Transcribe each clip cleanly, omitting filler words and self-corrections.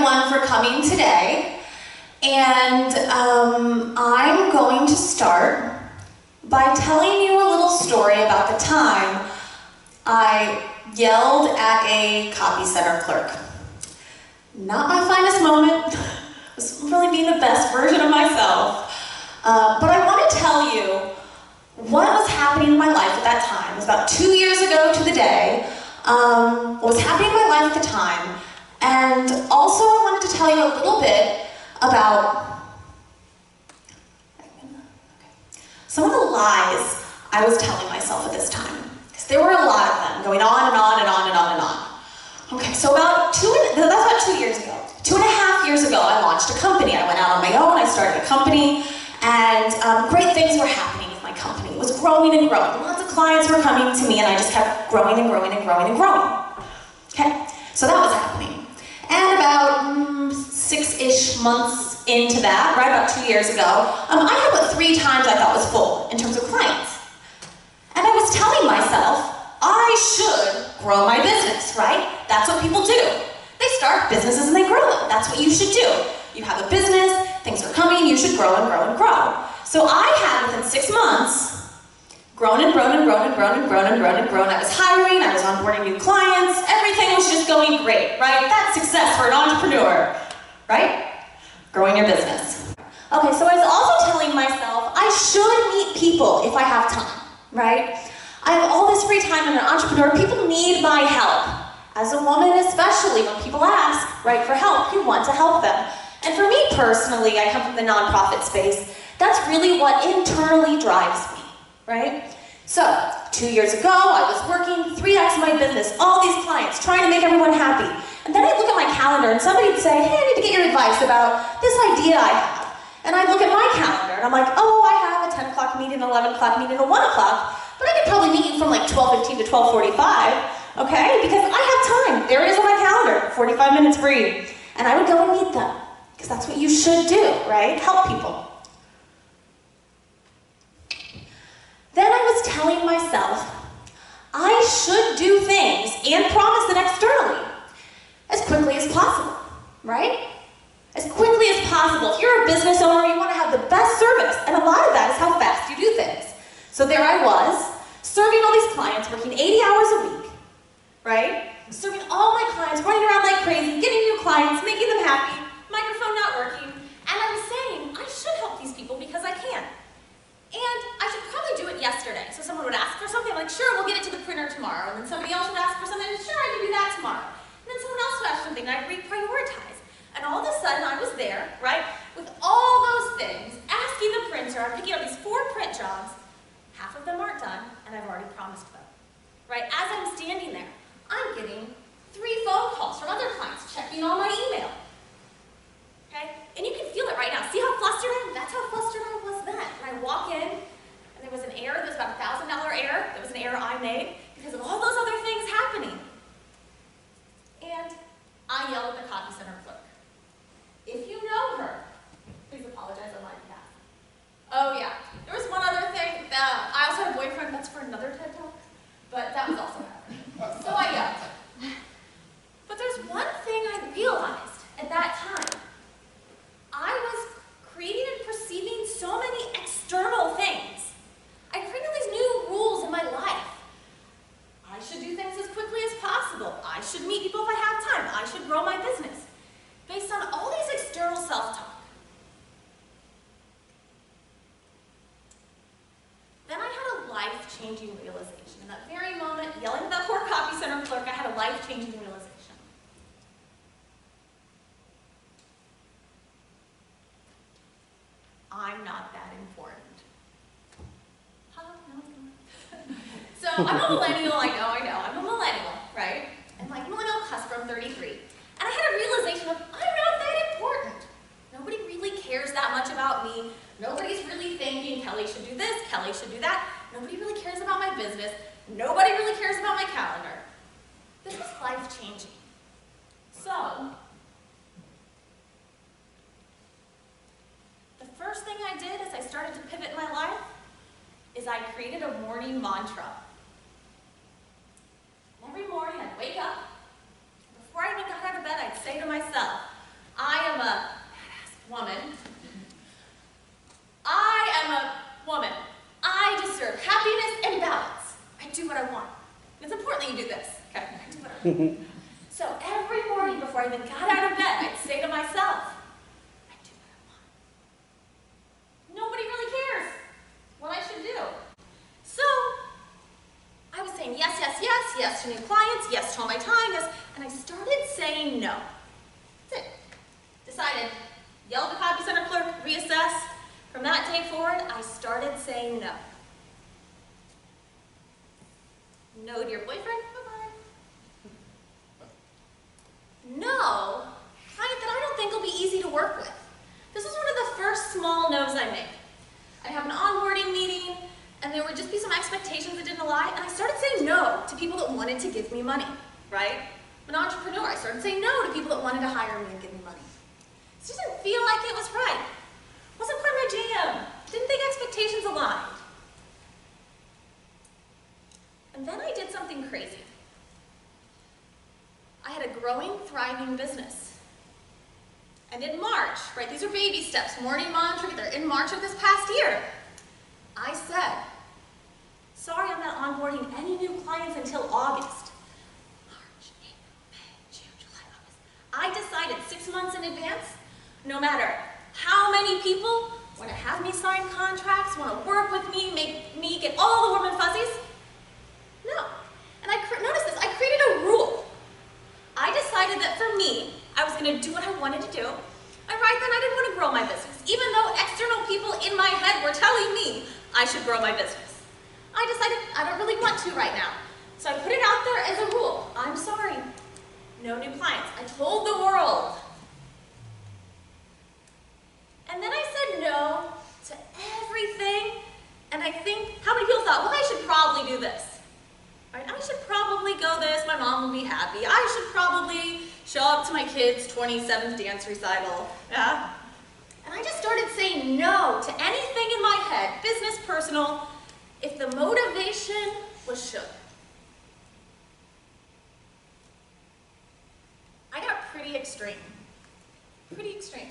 everyone for coming today. And I'm going to start by telling you a little story about the time I yelled at a copy center clerk. Not my finest moment. I was really being the best version of myself. But I want to tell you what was happening in my life at that time. It was about 2 years ago to the day. What was happening in my life at the time. And also I wanted to tell you a little bit about some of the lies I was telling myself at this time. Because there were a lot of them going on and on and on and on and on. Okay, so that's about 2 years ago. 2.5 years ago, I launched a company. I went out on my own, I started a company, and great things were happening with my company. It was growing and growing. Lots of clients were coming to me, and I just kept growing and growing and growing and growing. Okay, so that was happening. And about 6-ish months into that, right about 2 years ago, I had what 3 times I thought was full in terms of clients. And I was telling myself, I should grow my business, right? That's what people do. They start businesses and they grow them. That's what you should do. You have a business, things are coming, you should grow and grow and grow. So I had, within 6 months, grown and grown and grown and grown and grown and grown and grown. I was hiring, I was onboarding new clients, everything was just going great, right? That's success for an entrepreneur, right? Growing your business. Okay, so I was also telling myself, I should meet people if I have time, right? I have all this free time and an entrepreneur, people need my help. As a woman especially, when people ask, right, for help, you want to help them. And for me personally, I come from the nonprofit space, that's really what internally drives me, right? So, 2 years ago, I was working 3x my business, all these clients, trying to make everyone happy. And then I look at my calendar and somebody would say, hey, I need to get your advice about this idea I have. And I look at my calendar and I'm like, oh, I have a 10 o'clock meeting, an 11 o'clock meeting, a 1 o'clock, but I could probably meet you from like 12:15 to 12:45, okay? Because I have time. There it is on my calendar, 45 minutes free. And I would go and meet them, because that's what you should do, right? Help people. Then I was telling myself, I should do things and promise it externally as quickly as possible, right? As quickly as possible. If you're a business owner, you want to have the best service, and a lot of that is how fast you do things. So there I was, serving all these clients, working 80 hours a week, right? Serving all my clients, running around like crazy, getting new clients, making them happy, microphone not working, and I was saying, I should help these people because I can. And I should probably do it yesterday. So someone would ask for something, I'm like, sure, we'll get it to the printer tomorrow. And then somebody else would ask for something, sure, I can do that tomorrow. And then someone else would ask something, and I'd reprioritize. And all of a sudden, I was there, right, with all those things, asking the printer, I'm picking up these 4 print jobs, half of them aren't done, and I've already promised them, right? As I'm standing there, I'm getting 3 phone calls from other clients, checking all my email, okay? And you can feel it right now. See how flustered I am? That's how flustered I was then. And I walk in, and there was an error, there was about a $1,000 error. There was an error I made because of all those other things happening. And I yelled at the copy center clerk. If you know her, please apologize on my behalf. Oh yeah, there was one other thing. I also had a boyfriend, that's for another TED Talk, but that was also happening. So I yelled. But there's one thing I realized at that time. I was creating and perceiving so many external things. I created these new rules in my life. I should do things as quickly as possible. I should meet people if I have time. I should grow my business. Based on all these external self-talk. Then I had a life-changing realization. In that very moment, yelling at that poor copy center clerk, I had a life-changing realization. I'm not that important. So I'm a millennial, I know. I'm a millennial, right? And like millennial customer, I'm 33. And I had a realization of, I'm not that important. Nobody really cares that much about me. Nobody's really thinking, Kelly should do this, Kelly should do that. Nobody really cares about my business. Nobody really cares about my calendar. This was life-changing. So, the first thing I did as I started to pivot in my life is I created a morning mantra. And every morning I'd wake up, before I even got out of bed, I'd say to myself, a badass woman. I am a woman. I deserve happiness and balance. I do what I want. It's important that you do this. Okay, I do what I want. So every morning before I even got out of bed, I'd say to myself, I do what I want. Nobody really cares what I should do. So I was saying yes, yes, yes, yes to new clients, yes to all my time, yes, and I started saying no. That's it. Decided, yell at the copy center clerk, reassess. From that day forward, I started saying no. No to your boyfriend, bye-bye. No, client that I don't think will be easy to work with. This was one of the first small no's I made. I'd have an onboarding meeting, and there would just be some expectations that didn't align, and I started saying no to people that wanted to give me money, right? I'm an entrepreneur. I started saying no to people that wanted to hire me and give me money. It just didn't feel like it was right. Wasn't part of my jam. Didn't think expectations aligned. And then I did something crazy. I had a growing, thriving business. And in March, right, these are baby steps, morning mantra, they're in March of this past year, I said, sorry, I'm not onboarding any new clients until August. March, April, May, June, July, August. I decided 6 months in advance, no matter how many people want to have me sign contracts, want to work with me, make me get all the warm and fuzzies. No. And notice this, I created a rule. I decided that for me, I was going to do what I wanted to do. And right then, I didn't want to grow my business, even though external people in my head were telling me I should grow my business. I decided I don't really want to right now. So I put it out there as a rule. I'm sorry. No new clients. I told the world. And then I said no to everything. And I think, how many people thought, well, I should probably do this. Right? I should probably go this, my mom will be happy. I should probably show up to my kids' 27th dance recital. Yeah? And I just started saying no to anything in my head, business, personal, if the motivation was should. I got pretty extreme. Pretty extreme.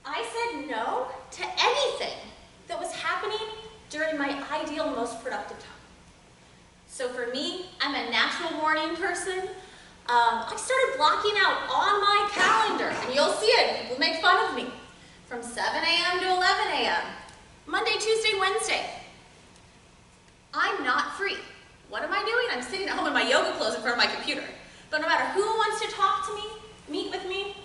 I said no to anything that was happening during my ideal, most productive time. So for me, I'm a natural morning person. I started blocking out on my calendar, and you'll see it, people make fun of me, from 7 a.m. to 11 a.m., Monday, Tuesday, Wednesday. I'm not free. What am I doing? I'm sitting at home in my yoga clothes in front of my computer. But no matter who wants to talk to me, meet with me,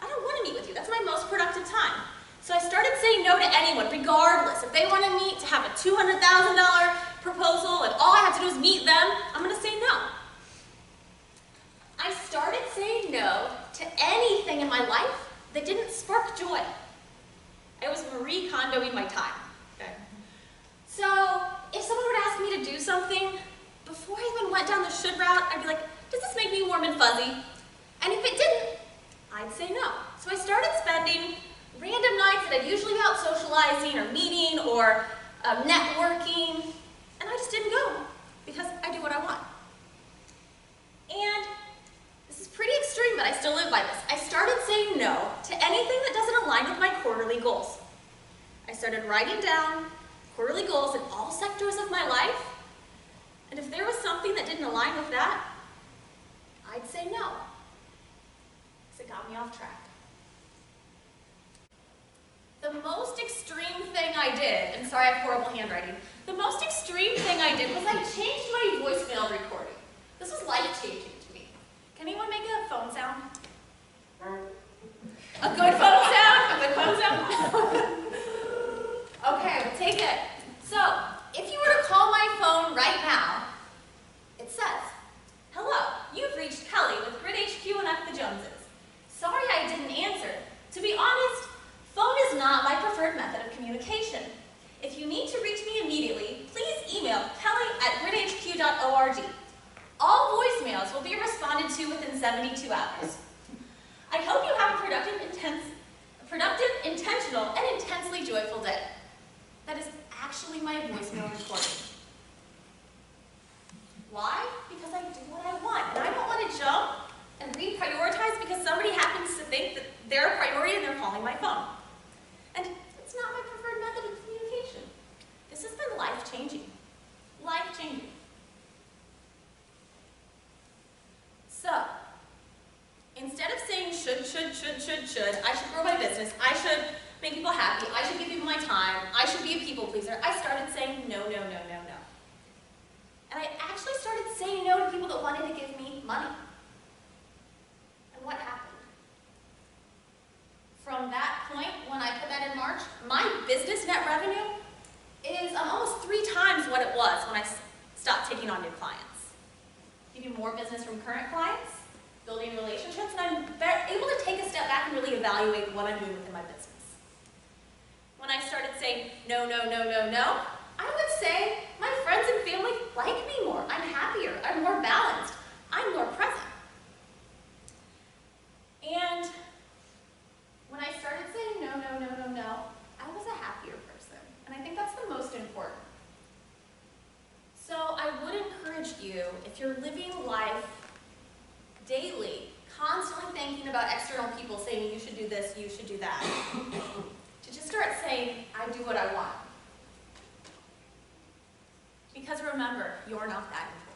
I don't want to meet with you. That's my most productive time. So I started saying no to anyone, regardless. If they want to meet to have a $200,000 proposal and all I have to do is meet them, I'm going to say no. I started saying no to anything in my life that didn't spark joy. I was Marie Kondoing my time. Okay. So if someone were to ask me to do something, before I even went down the should route, I'd be like, does this make me warm and fuzzy? And if it didn't, I'd say no. So I started spending random nights that I'd usually be out socializing or meeting or networking, and I just didn't go because I do what I want. And this is pretty extreme, but I still live by this. I started saying no to anything that doesn't align with my quarterly goals. I started writing down quarterly goals in all sectors of my life, and if there was something that didn't align with that, I'd say no, because it got me off track. The most extreme thing I did, and sorry I have horrible handwriting, the most extreme thing I did was I changed my voicemail recording. This was life-changing to me. Can anyone make a phone sound? A good phone sound? A good phone sound? Okay, we'll take it. So, if you were to call my phone right now, it says, hello, you've reached Kelly with Grid HQ and F the Joneses. Sorry I didn't answer. To be honest, phone is not my preferred method of communication. If you need to reach me immediately, please email kelly@gridhq.org. All voicemails will be responded to within 72 hours. I hope you have a productive, intentional, and intensely joyful day. That is actually my voicemail recording. Why? Because I do what I want, and I don't want to jump and reprioritize because somebody happens life-changing. Life-changing. So, instead of saying should, I should grow my business, I should make people happy, I should give people my time, I should be a people pleaser, I started saying no. And I actually started saying no to people that wanted to give me money. And what happened? From that point, when I put that in March, my business net revenue is almost 3 times what it was when I stopped taking on new clients. Getting more business from current clients, building relationships, and I'm able to take a step back and really evaluate what I'm doing within my business. When I started saying no, I would say my friends and family like me more. I'm happier, I'm more balanced, I'm more present. And when I started saying no, I was a happier person. And I think that's the most important. So I would encourage you, if you're living life daily, constantly thinking about external people saying you should do this, you should do that, to just start saying, I do what I want. Because remember, you're not that important.